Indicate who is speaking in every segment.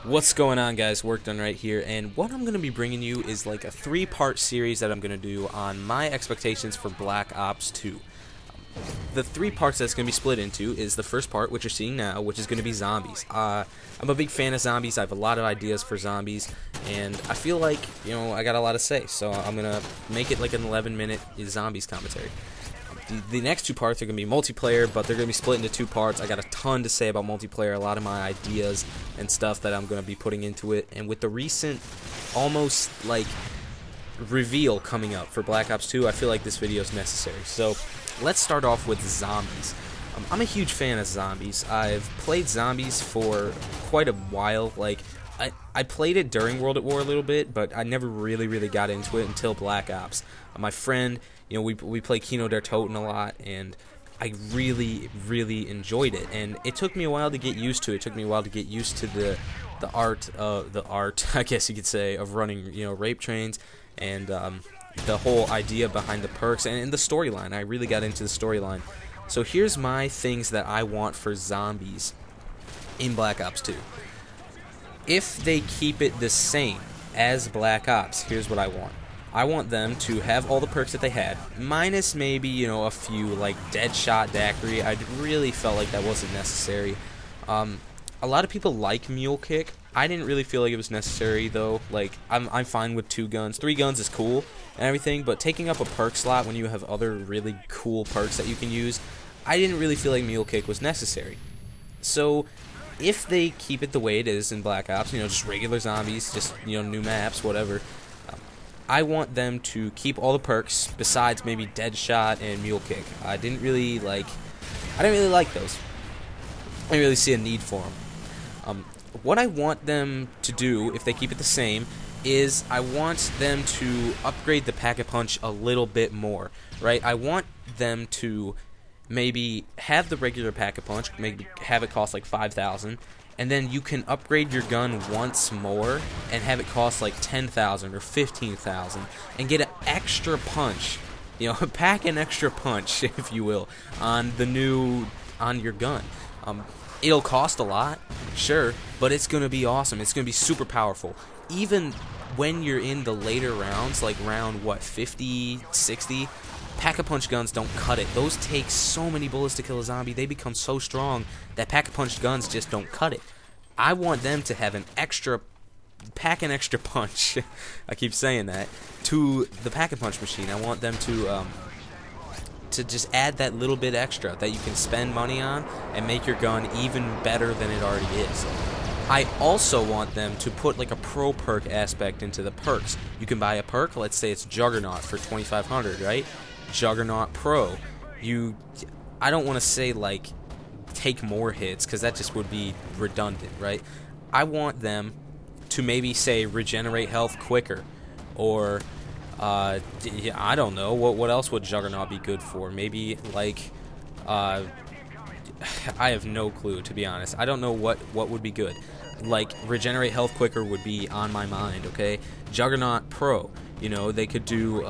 Speaker 1: What's going on, guys? Work Done right here, and what I'm going to be bringing you is like a three-part series that I'm going to do on my expectations for Black Ops 2. The three parts that's going to be split into is the first part, which you're seeing now, which is going to be zombies. I'm a big fan of zombies. I have a lot of ideas for zombies, and I feel like, I got a lot to say, so I'm going to make it like an 11-minute zombies commentary. The next two parts are going to be multiplayer, but they're going to be split into two parts. I got a ton to say about multiplayer, a lot of my ideas and stuff that I'm going to be putting into it. And with the recent, almost like, reveal coming up for Black Ops 2, I feel like this video is necessary. So, let's start off with zombies. I'm a huge fan of zombies. I've played zombies for quite a while. Like, I played it during World at War a little bit, but I never really got into it until Black Ops. My friend, we play Kino der Toten a lot, and I really enjoyed it. And it took me a while to get used to it. It took me a while to get used to the art, I guess you could say, of running, rape trains, and the whole idea behind the perks and the storyline. I really got into the storyline. So here's my things that I want for zombies in Black Ops 2. If they keep it the same as Black Ops, here's what I want. I want them to have all the perks that they had, minus maybe, a few, like Deadshot, Daiquiri. I really felt like that wasn't necessary. A lot of people like Mule Kick. I didn't really feel like it was necessary, though. Like, I'm fine with 2 guns. 3 guns is cool and everything, but taking up a perk slot when you have other really cool perks that you can use, I didn't really feel like Mule Kick was necessary. So, if they keep it the way it is in Black Ops, just regular zombies, just, new maps, whatever, I want them to keep all the perks besides maybe Deadshot and Mule Kick. I didn't really like those. I didn't really see a need for them. What I want them to do, if they keep it the same, is I want them to upgrade the Pack-a-Punch a little bit more, right? I want them to maybe have the regular Pack-a-Punch, maybe have it cost like 5,000, and then you can upgrade your gun once more and have it cost like 10,000 or 15,000 and get an extra punch, pack an extra punch, if you will, on your gun. It'll cost a lot, sure, but it's going to be awesome. It's going to be super powerful. Even when you're in the later rounds, like round, 50, 60, Pack-a-Punch guns don't cut it. Those take so many bullets to kill a zombie. They become so strong that Pack-a-Punch guns just don't cut it. I want them to have an extra punch. I keep saying that, to the Pack-a-Punch machine. I want them to just add that little bit extra that you can spend money on and make your gun even better than it already is. I also want them to put like a pro perk aspect into the perks. You can buy a perk, let's say it's Juggernaut for 2,500, right? Juggernaut Pro. I don't want to say like take more hits, because that just would be redundant, right? I want them to maybe say regenerate health quicker, or I don't know, what else would Juggernaut be good for? Maybe like I have no clue, to be honest. I don't know what would be good. Like, regenerate health quicker would be on my mind, okay? Juggernaut Pro, they could do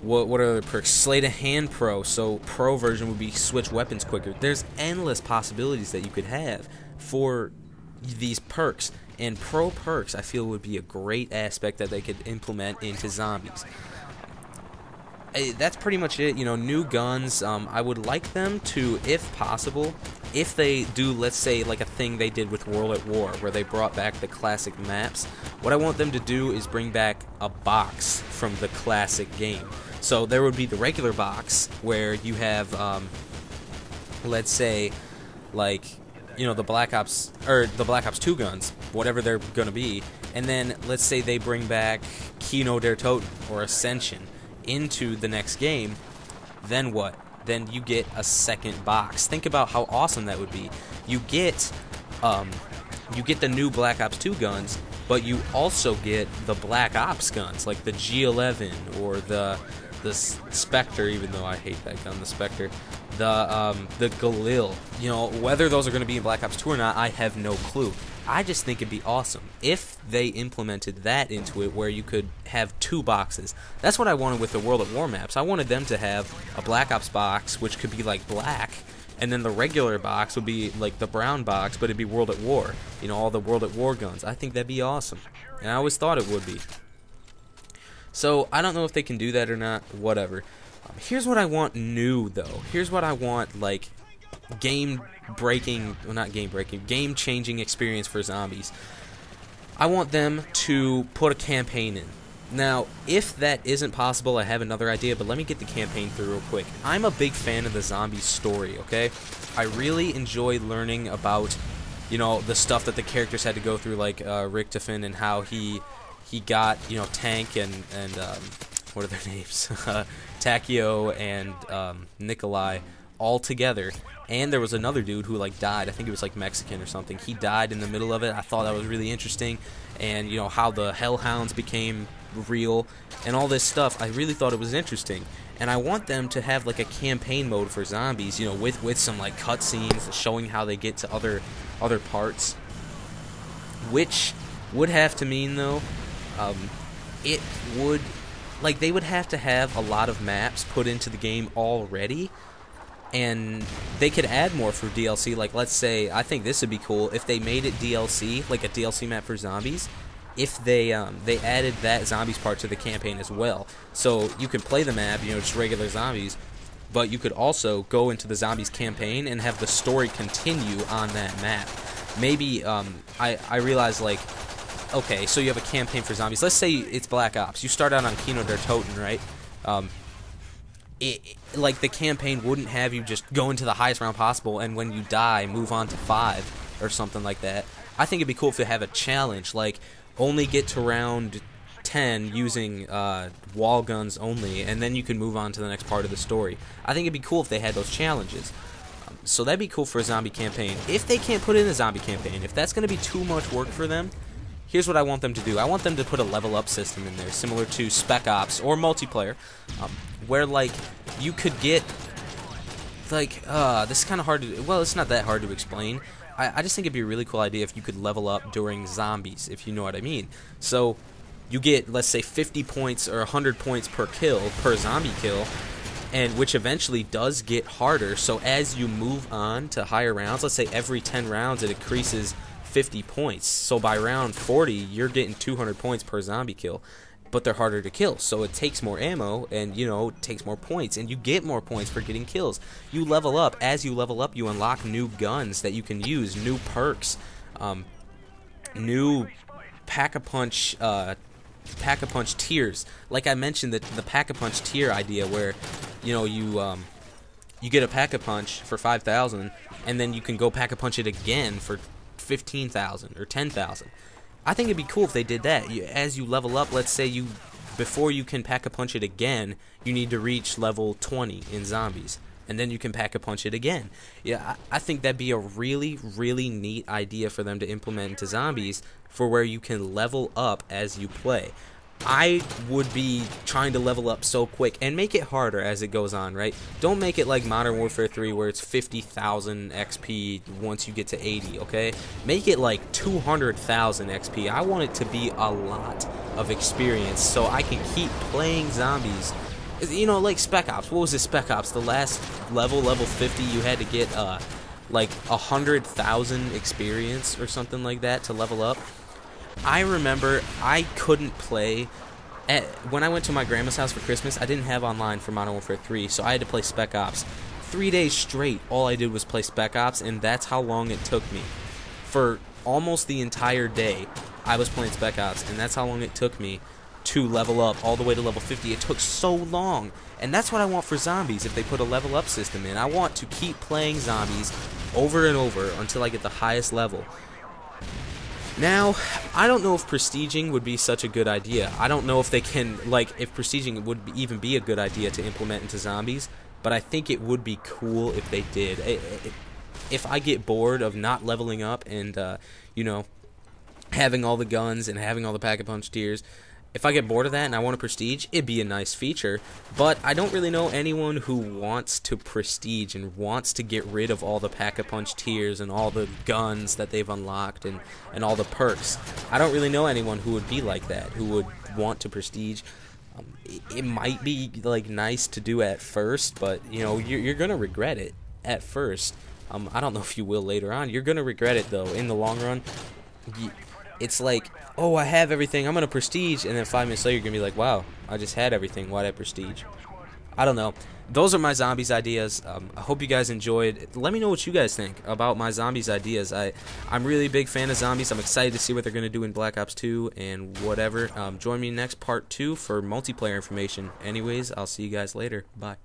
Speaker 1: what are the perks? Sleight of Hand Pro. So Pro version would be switch weapons quicker. There's endless possibilities that you could have for these perks, and Pro perks I feel would be a great aspect that they could implement into zombies. That's pretty much it. New guns, I would like them to, if possible, if they do, let's say, like a thing they did with World at War, where they brought back the classic maps, what I want them to do is bring back a box from the classic game. So there would be the regular box, where you have, let's say, like, the Black Ops, or the Black Ops 2 guns, whatever they're gonna be, and then, let's say they bring back Kino der Toten, or Ascension, into the next game. Then what? Then you get a second box. Think about how awesome that would be. You get the new Black Ops 2 guns, but you also get the Black Ops guns, like the G11 or the Spectre, even though I hate that gun, the Spectre, the Galil. Whether those are going to be in Black Ops 2 or not, I have no clue. I just think it'd be awesome if they implemented that into it, where you could have 2 boxes. That's what I wanted with the World at War maps. I wanted them to have a Black Ops box, which could be like black, and then the regular box would be like the brown box, but it'd be World at War. You know, all the World at War guns. I think that'd be awesome, and I always thought it would be. So I don't know if they can do that or not. Whatever. Here's what I want new though. Here's what I want, like, game-breaking, well, not game-breaking, game-changing experience for zombies. I want them to put a campaign in. Now, if that isn't possible, I have another idea, but let me get the campaign through real quick. I'm a big fan of the zombie story, okay? I really enjoy learning about, you know, the stuff that the characters had to go through, like Richtofen, and how he got, you know, Tank and what are their names? Takeo and Nikolai all together. And there was another dude who, like, died. I think it was, like, Mexican or something. He died in the middle of it. I thought that was really interesting. And, you know, how the Hellhounds became real and all this stuff. I really thought it was interesting. And I want them to have, like, a campaign mode for zombies, you know, with some, like, cutscenes showing how they get to other parts. Which would have to mean, though, it would, like, they would have to have a lot of maps put into the game already. And they could add more for DLC. Like, let's say, I think this would be cool if they made it DLC, like a DLC map for zombies. If they added that zombies part to the campaign as well, so you could play the map, you know, just regular zombies, but you could also go into the zombies campaign and have the story continue on that map. Maybe I realize, like, okay, so you have a campaign for zombies. Let's say it's Black Ops. You start out on Kino der Toten, right? Like, the campaign wouldn't have you just go into the highest round possible and when you die move on to 5 or something like that. I think it'd be cool if they have a challenge, like only get to round 10 using wall guns only, and then you can move on to the next part of the story. I think it'd be cool if they had those challenges. So that'd be cool for a zombie campaign. If they can't put in a zombie campaign, if that's going to be too much work for them, here's what I want them to do. I want them to put a level up system in there, similar to Spec Ops or multiplayer, where, like, you could get, like, this is kind of hard to, well, it's not that hard to explain. I just think it'd be a really cool idea if you could level up during zombies, if you know what I mean. So you get, let's say, 50 points or 100 points per kill, per zombie kill, and which eventually does get harder. So as you move on to higher rounds, let's say every 10 rounds it increases 50 points. So by round 40, you're getting 200 points per zombie kill. But they're harder to kill, so it takes more ammo, and, you know, it takes more points, and you get more points for getting kills. You level up. As you level up, you unlock new guns that you can use, new perks, new Pack-a-Punch tiers. Like I mentioned, the Pack-a-Punch tier idea, where, you know, you get a Pack-a-Punch for 5,000, and then you can go Pack-a-Punch it again for 15,000 or 10,000. I think it'd be cool if they did that. As you level up, let's say before you can Pack-a-Punch it again, you need to reach level 20 in zombies, and then you can Pack-a-Punch it again. Yeah, I think that'd be a really, really neat idea for them to implement into zombies, for where you can level up as you play. I would be trying to level up so quick, and make it harder as it goes on, right? Don't make it like Modern Warfare 3 where it's 50,000 XP once you get to 80, okay? Make it like 200,000 XP. I want it to be a lot of experience so I can keep playing zombies. You know, like Spec Ops. What was it, Spec Ops? The last level 50, you had to get like 100,000 experience or something like that to level up. I remember I couldn't play when I went to my grandma's house for Christmas. I didn't have online for Modern Warfare 3, so I had to play Spec Ops. 3 days straight, all I did was play Spec Ops, and that's how long it took me. For almost the entire day, I was playing Spec Ops, and that's how long it took me to level up all the way to level 50. It took so long, and that's what I want for zombies if they put a level up system in. I want to keep playing zombies over and over until I get the highest level. Now, I don't know if prestiging would be such a good idea. I don't know if they can, like, if prestiging would even be a good idea to implement into zombies, but I think it would be cool if they did. If I get bored of not leveling up and, you know, having all the guns and having all the Pack-a-Punch tiers, if I get bored of that and I want to prestige, it'd be a nice feature. But I don't really know anyone who wants to prestige and wants to get rid of all the Pack-a-Punch tiers and all the guns that they've unlocked and all the perks. I don't really know anyone who would be like that, who would want to prestige. It might be, like, nice to do at first, but, you know, you're gonna regret it. at first. I don't know if you will later on. You're going to regret it, though, in the long run. It's like, oh, I have everything. I'm going to prestige. And then 5 minutes later, you're going to be like, wow, I just had everything. Why'd I prestige? I don't know. Those are my zombies ideas. I hope you guys enjoyed. Let me know what you guys think about my zombies ideas. I'm really a big fan of zombies. I'm excited to see what they're going to do in Black Ops 2 and whatever. Join me next part 2 for multiplayer information. Anyways, I'll see you guys later. Bye.